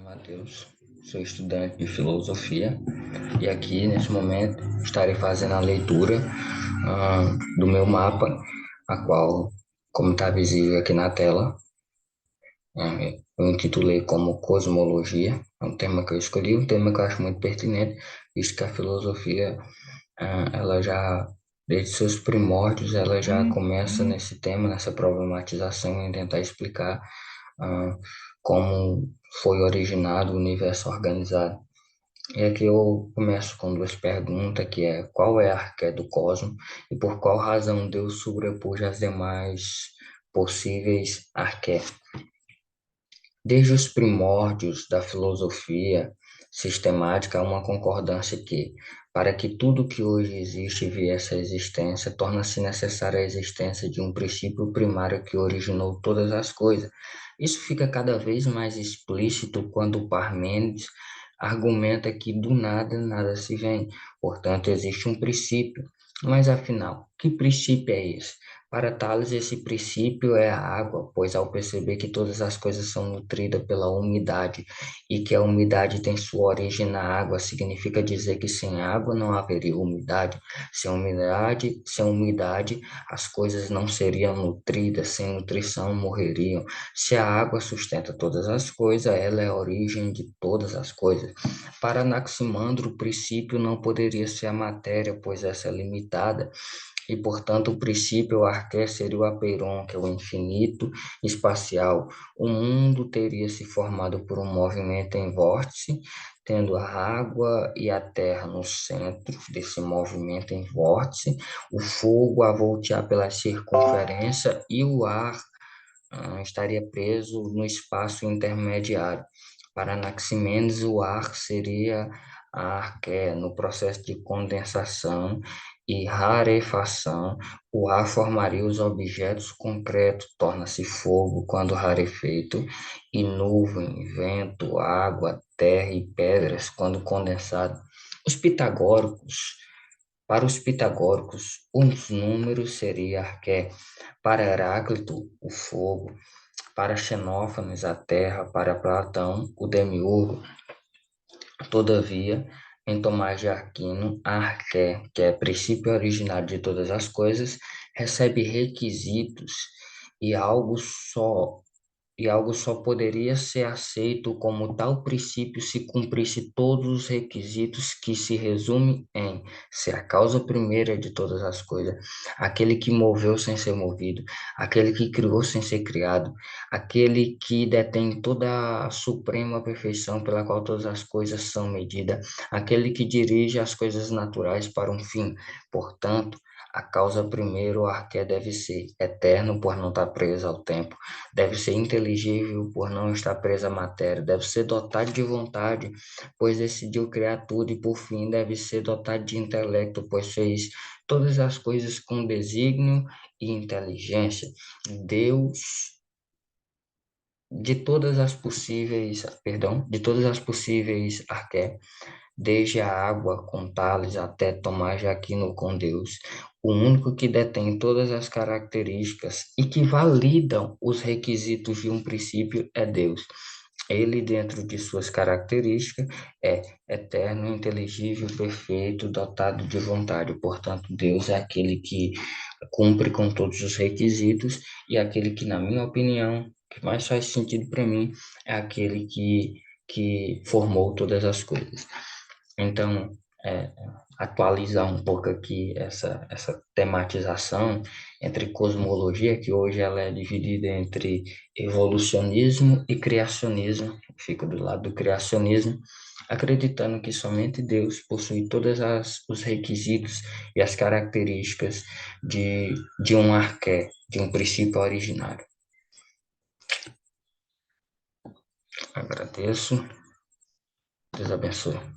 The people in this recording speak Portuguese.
Matheus, sou estudante de filosofia e aqui nesse momento estarei fazendo a leitura do meu mapa, a qual, como está visível aqui na tela, eu intitulei como Cosmologia. É um tema que eu escolhi, um tema que eu acho muito pertinente, visto que a filosofia, ela já, desde seus primórdios, ela já começa nesse tema, nessa problematização, em tentar explicar ah, como foi originado o universo organizado. E aqui eu começo com duas perguntas, que é qual é a arqué do cosmos e por qual razão Deus sobrepuja as demais possíveis arqué. Desde os primórdios da filosofia sistemática, há uma concordância que, para que tudo que hoje existe viesse à existência, torna-se necessária a existência de um princípio primário que originou todas as coisas. Isso fica cada vez mais explícito quando Parmênides argumenta que do nada nada se vem, portanto existe um princípio. Mas afinal, que princípio é esse? Para Tales, esse princípio é a água, pois ao perceber que todas as coisas são nutridas pela umidade e que a umidade tem sua origem na água, significa dizer que sem água não haveria umidade. Sem umidade, as coisas não seriam nutridas, sem nutrição morreriam. Se a água sustenta todas as coisas, ela é a origem de todas as coisas. Para Anaximandro, o princípio não poderia ser a matéria, pois essa é limitada e, portanto, o princípio arqué seria o apeiron, que é o infinito espacial. O mundo teria se formado por um movimento em vórtice, tendo a água e a terra no centro desse movimento em vórtice, o fogo a voltear pela circunferência e o ar estaria preso no espaço intermediário. Para Anaximenes, o ar seria a arqué. No processo de condensação e rarefação, o ar formaria os objetos concretos, torna-se fogo quando rarefeito, e nuvem, vento, água, terra e pedras quando condensado. Os pitagóricos, para os pitagóricos, os números seria arqué. Para Heráclito, o fogo. Para Xenófanes, a terra. Para Platão, o demiurgo. Todavia, em Tomás de Aquino, a arqué, que é princípio originário de todas as coisas, recebe requisitos e algo só algo só poderia ser aceito como tal princípio se cumprisse todos os requisitos que se resume em ser a causa primeira de todas as coisas, aquele que moveu sem ser movido, aquele que criou sem ser criado, aquele que detém toda a suprema perfeição pela qual todas as coisas são medidas, aquele que dirige as coisas naturais para um fim. Portanto, a causa primeiro, o arqué deve ser eterno por não estar preso ao tempo, deve ser inteligível por não estar preso à matéria, deve ser dotado de vontade, pois decidiu criar tudo, e por fim deve ser dotado de intelecto, pois fez todas as coisas com desígnio e inteligência. Deus de todas as possíveis arqué, desde a água com Tales até Tomás de Aquino com Deus, o único que detém todas as características e que validam os requisitos de um princípio é Deus. Ele, dentro de suas características, é eterno, inteligível, perfeito, dotado de vontade. Portanto, Deus é aquele que cumpre com todos os requisitos e aquele que, na minha opinião, que mais faz sentido para mim, é aquele que formou todas as coisas. Então, é, atualizar um pouco aqui essa tematização entre cosmologia, que hoje ela é dividida entre evolucionismo e criacionismo. Fico do lado do criacionismo, acreditando que somente Deus possui todos os requisitos e as características de um arqué, de um princípio originário. Agradeço. Deus abençoe.